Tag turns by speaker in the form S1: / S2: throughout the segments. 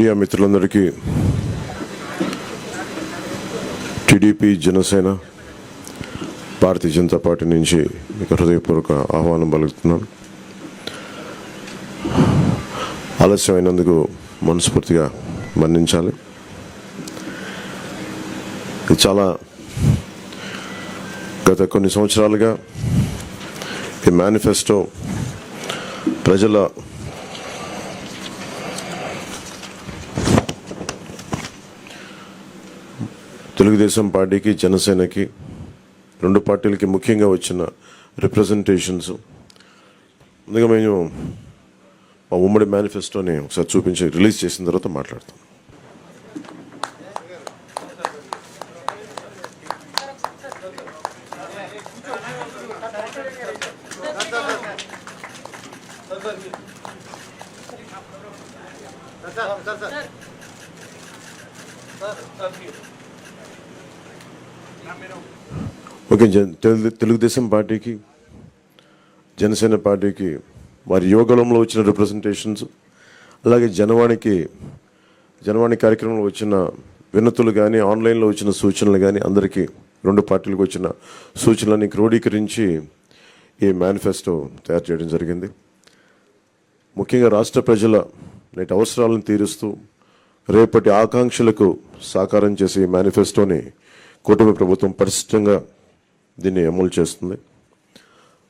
S1: Media మిత్రులందరికీ TDP, Janasena, Bharatiya Janata party నుంచి మీకు హృదయపూర్వక ఆహ్వానం పలుకుతున్నాను. ఆలస్యమైనందుకు మనస్ఫూర్తిగా మన్నించాలి. ఇది చాలా గత కొన్ని సంవత్సరాలుగా ఈ మేనిఫెస్టో ప్రజల తెలుగుదేశం పార్టీకి, జనసేనకి, రెండు పార్టీలకి ముఖ్యంగా వచ్చిన రిప్రజెంటేషన్స్ ముందుగా మేము మా ఉమ్మడి మేనిఫెస్టోని ఒకసారి చూపించి రిలీజ్ చేసిన తర్వాత మాట్లాడతాం. ఓకే, తెలుగుదేశం పార్టీకి, జనసేన పార్టీకి వారి యోగంలో వచ్చిన రిప్రజెంటేషన్స్, అలాగే జనవాణి కార్యక్రమంలో వచ్చిన వినతులు కానీ, ఆన్లైన్లో వచ్చిన సూచనలు కానీ, అందరికీ రెండు పార్టీలకు వచ్చిన సూచనలని క్రోడీకరించి ఈ మేనిఫెస్టో తయారు చేయడం జరిగింది. ముఖ్యంగా రాష్ట్ర ప్రజల నేటి అవసరాలను తీరుస్తూ రేపటి ఆకాంక్షలకు సాకారం చేసే ఈ మేనిఫెస్టోని కూటమి ప్రభుత్వం పరిశుభ్రంగా దీన్ని అమలు చేస్తుంది.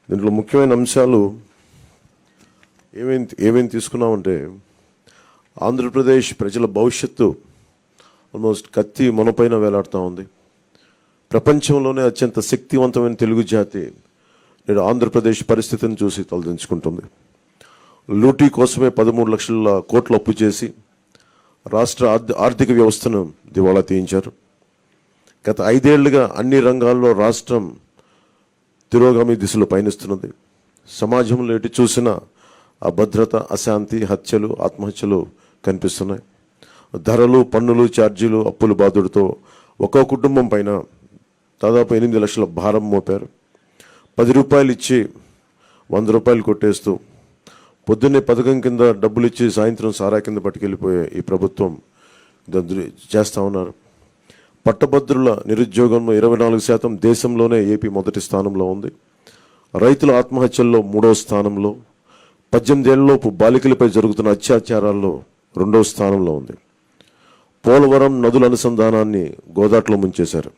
S1: దీంట్లో ముఖ్యమైన అంశాలు ఏమేమి తీసుకున్నామంటే, ఆంధ్రప్రదేశ్ ప్రజల భవిష్యత్తు ఆల్మోస్ట్ కత్తి మొనపైన వేలాడుతూ ఉంది. ప్రపంచంలోనే అత్యంత శక్తివంతమైన తెలుగు జాతి నేడు ఆంధ్రప్రదేశ్ పరిస్థితిని చూసి తలదించుకుంటుంది. లూటీ కోసమే 13 లక్షల కోట్లు అప్పు చేసి రాష్ట్ర ఆర్థిక వ్యవస్థను దివాళా తీయించారు. గత 5 ఏళ్లుగా అన్ని రంగాల్లో రాష్ట్రం తిరోగామి దిశలో పయనిస్తున్నది. సమాజంలో ఎటు చూసినా అభద్రత, అశాంతి, హత్యలు, ఆత్మహత్యలు కనిపిస్తున్నాయి. ధరలు, పన్నులు, ఛార్జీలు, అప్పుల బాధుడితో ఒక్కో కుటుంబం పైన దాదాపు 8 లక్షల భారం మోపారు. 10 రూపాయలు ఇచ్చి 100 రూపాయలు కొట్టేస్తూ పొద్దున్నే పథకం కింద డబ్బులు ఇచ్చి సాయంత్రం సారా కింద పట్టుకెళ్ళిపోయే ఈ ప్రభుత్వం చేస్తూ ఉన్నారు. పట్టభద్రుల నిరుద్యోగంలో 24% దేశంలోనే ఏపీ మొదటి స్థానంలో ఉంది. రైతుల ఆత్మహత్యల్లో 3వ స్థానంలో, 18 ఏళ్లలోపు బాలికలపై జరుగుతున్న అత్యాచారాల్లో 2వ స్థానంలో ఉంది. పోలవరం నదుల అనుసంధానాన్ని గోదాట్లో ముంచేశారు.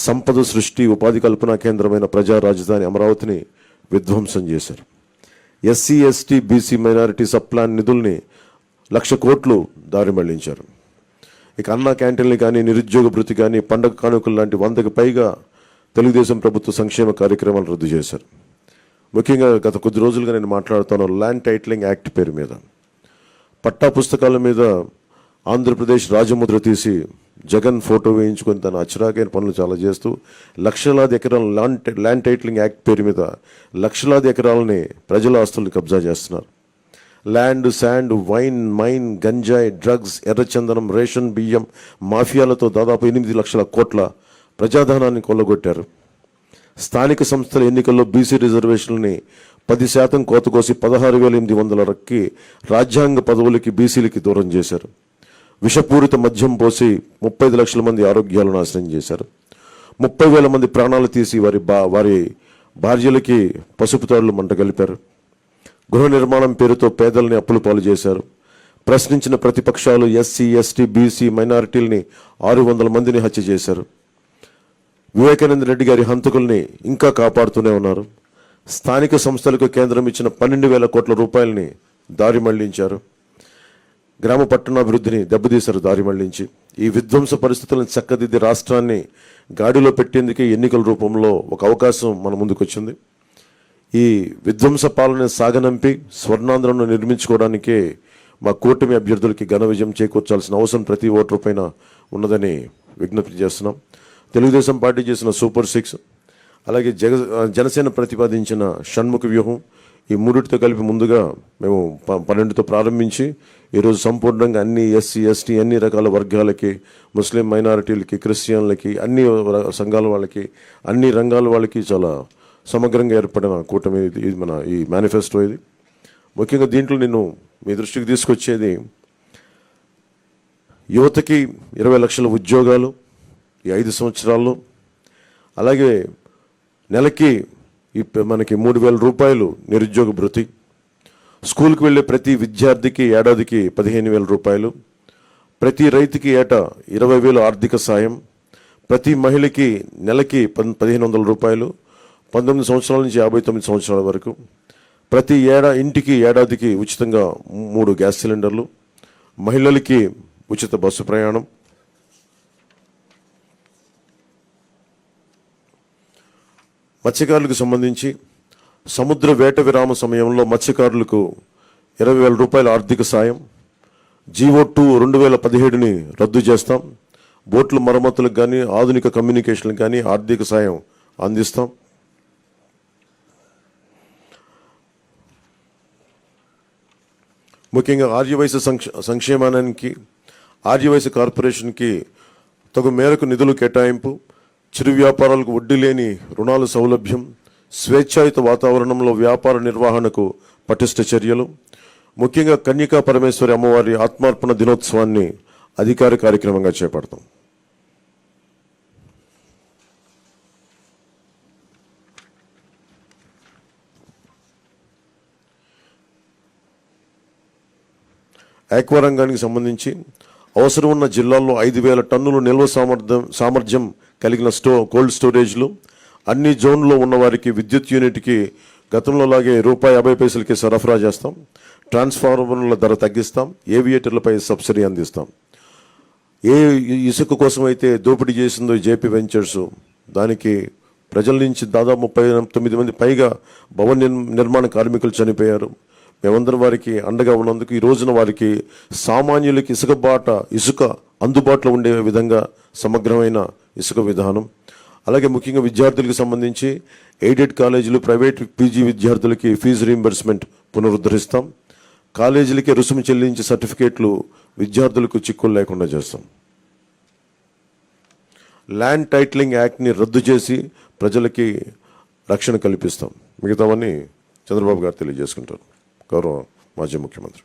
S1: సంపద సృష్టి, ఉపాధి కల్పనా కేంద్రమైన ప్రజా రాజధాని అమరావతిని విధ్వంసం చేశారు. SC, ST, BC, minority sub plan నిధుల్ని 1,00,000 కోట్లు దారి మళ్లించారు. ఇక అన్నా క్యాంటీన్లు కానీ, నిరుద్యోగ భృతి కానీ, పండగ కానుకలు లాంటి 100కి పైగా తెలుగుదేశం ప్రభుత్వ సంక్షేమ కార్యక్రమాలు రద్దు చేశారు. ముఖ్యంగా గత కొద్ది రోజులుగా నేను మాట్లాడుతాను ల్యాండ్ టైటిలింగ్ యాక్ట్ పేరు మీద. పట్టా పుస్తకాల మీద ఆంధ్రప్రదేశ్ రాజముద్ర తీసి జగన్ ఫోటో వేయించుకొని తన అచ్చరాకైన పనులు చాలా చేస్తూ లక్షలాది ఎకరాల ల్యాండ్ టైటిలింగ్ యాక్ట్ పేరు మీద లక్షలాది ఎకరాలని ప్రజల ఆస్తుల్ని కబ్జా చేస్తున్నారు. ల్యాండ్, శాండ్, వైన్, మైన్, గంజాయి, డ్రగ్స్, ఎర్రచందనం, రేషన్ బియ్యం మాఫియాలతో దాదాపు 8 లక్షల కోట్ల ప్రజాధనాన్ని కొల్లగొట్టారు. స్థానిక సంస్థల ఎన్నికల్లో బీసీ రిజర్వేషన్లని 10% కోత కోసి 16,800 రక్కి రాజ్యాంగ పదవులకి బీసీలకి దూరం చేశారు. విషపూరిత మద్యం పోసి 35 లక్షల మంది ఆరోగ్యాలు నాశనం చేశారు. 30,000 మంది ప్రాణాలు తీసి వారి భార్యలకి పసుపు తాడులు మంట కలిపారు. గృహ నిర్మాణం పేరుతో పేదల్ని అప్పుల పాలు చేశారు. ప్రశ్నించిన ప్రతిపక్షాలు ఎస్సీ, ఎస్టీ, బీసీ, మైనారిటీలని 600 మందిని హత్య చేశారు. వివేకానంద రెడ్డి గారి హంతకుల్ని ఇంకా కాపాడుతూనే ఉన్నారు. స్థానిక సంస్థలకు కేంద్రం ఇచ్చిన 12,000 కోట్ల రూపాయలని దారి మళ్లించారు. గ్రామ పట్టణాభివృద్ధిని దెబ్బతీశారు దారి మళ్లించి. ఈ విధ్వంస పరిస్థితులను చక్కదిద్ది రాష్ట్రాన్ని గాడిలో పెట్టేందుకే ఎన్నికల రూపంలో ఒక అవకాశం మన ముందుకు వచ్చింది. ఈ విధ్వంస పాలన సాగనంపి స్వర్ణాంధ్రను నిర్మించుకోవడానికే మా కూటమి అభ్యర్థులకి ఘన విజయం చేకూర్చాల్సిన అవసరం ప్రతి ఓటరు పైన ఉన్నదని విజ్ఞప్తి చేస్తున్నాం. తెలుగుదేశం పార్టీ చేసిన సూపర్ 6, అలాగే జనసేన ప్రతిపాదించిన షణ్ముఖ వ్యూహం, ఈ మూడిటితో కలిపి ముందుగా మేము 12తో ప్రారంభించి ఈరోజు సంపూర్ణంగా అన్ని ఎస్సీ, ఎస్టీ, అన్ని రకాల వర్గాలకి, ముస్లిం మైనారిటీలకి, క్రిస్టియన్లకి, అన్ని సంఘాల వాళ్ళకి, అన్ని రంగాల వాళ్ళకి చాలా సమగ్రంగా ఏర్పడిన కూటమి ఇది మన ఈ మేనిఫెస్టో. ఇది ముఖ్యంగా దీంట్లో నేను మీ దృష్టికి తీసుకొచ్చేది యువతకి 20 లక్షల ఉద్యోగాలు ఈ 5 సంవత్సరాల్లో. అలాగే నెలకి మనకి 3,000 రూపాయలు నిరుద్యోగ భృతి. స్కూల్కి వెళ్ళే ప్రతి విద్యార్థికి ఏడాదికి 15,000 రూపాయలు. ప్రతి రైతుకి ఏటా 20,000 ఆర్థిక సాయం. ప్రతి మహిళకి నెలకి 1,500 రూపాయలు 19 సంవత్సరాల నుంచి 59 సంవత్సరాల వరకు. ప్రతి ఇంటికి ఏడాదికి ఉచితంగా 3 గ్యాస్ సిలిండర్లు. మహిళలకి ఉచిత బస్సు ప్రయాణం. మత్స్యకారులకు సంబంధించి సముద్ర వేట విరామ సమయంలో మత్స్యకారులకు 20,000 రూపాయల ఆర్థిక సాయం. జీవో2 2017ని రద్దు చేస్తాం. బోట్ల మరమ్మతులకు కానీ ఆధునిక కమ్యూనికేషన్లకు కానీ ఆర్థిక సాయం అందిస్తాం. ముఖ్యంగా ఆర్యవైశ్య సంక్షేమానికి ఆర్యవైశ్య కార్పొరేషన్కి తగు మేరకు నిధులు కేటాయింపు. చిరు వ్యాపారాలకు వడ్డీ లేని రుణాల సౌలభ్యం. స్వేచ్ఛాయుత వాతావరణంలో వ్యాపార నిర్వహణకు పటిష్ట చర్యలు. ముఖ్యంగా కన్యకా పరమేశ్వరి అమ్మవారి ఆత్మార్పణ దినోత్సవాన్ని అధికార కార్యక్రమంగా చేపడతాం. ఆక్వా రంగానికి సంబంధించి అవసరం ఉన్న జిల్లాల్లో 5,000 టన్నులు నిల్వ సామర్థ్యం కలిగిన కోల్డ్ స్టోరేజ్లు. అన్ని జోన్లో ఉన్న వారికి విద్యుత్ యూనిట్కి గతంలో లాగే ₹50 సరఫరా చేస్తాం. ట్రాన్స్ఫార్మర్ల ధర తగ్గిస్తాం. ఏవియేటర్లపై సబ్సిడీ అందిస్తాం. ఏ ఇసుక కోసం అయితే దోపిడీ చేసిందో జేపీ వెంచర్స్, దానికి ప్రజల నుంచి దాదాపు 39 మంది పైగా భవన నిర్మాణ కార్మికులు చనిపోయారు. మేమందరం వారికి అండగా ఉన్నందుకు ఈ రోజున వారికి సామాన్యులకి ఇసుక అందుబాటులో ఉండే విధంగా సమగ్రమైన ఇసుక విధానం. అలాగే ముఖ్యంగా విద్యార్థులకు సంబంధించి ఎయిడెడ్ కాలేజీలు, ప్రైవేట్ పీజీ విద్యార్థులకి ఫీజు రీయింబర్స్మెంట్ పునరుద్ధరిస్తాం. కాలేజీలకి రుసుము చెల్లించి సర్టిఫికేట్లు విద్యార్థులకు చిక్కులు లేకుండా చేస్తాం. ల్యాండ్ టైటిలింగ్ యాక్ట్ని రద్దు చేసి ప్రజలకి రక్షణ కల్పిస్తాం. మిగతావన్నీ చంద్రబాబు గారు తెలియజేసుకుంటారు, గౌరవ మాజీ ముఖ్యమంత్రి.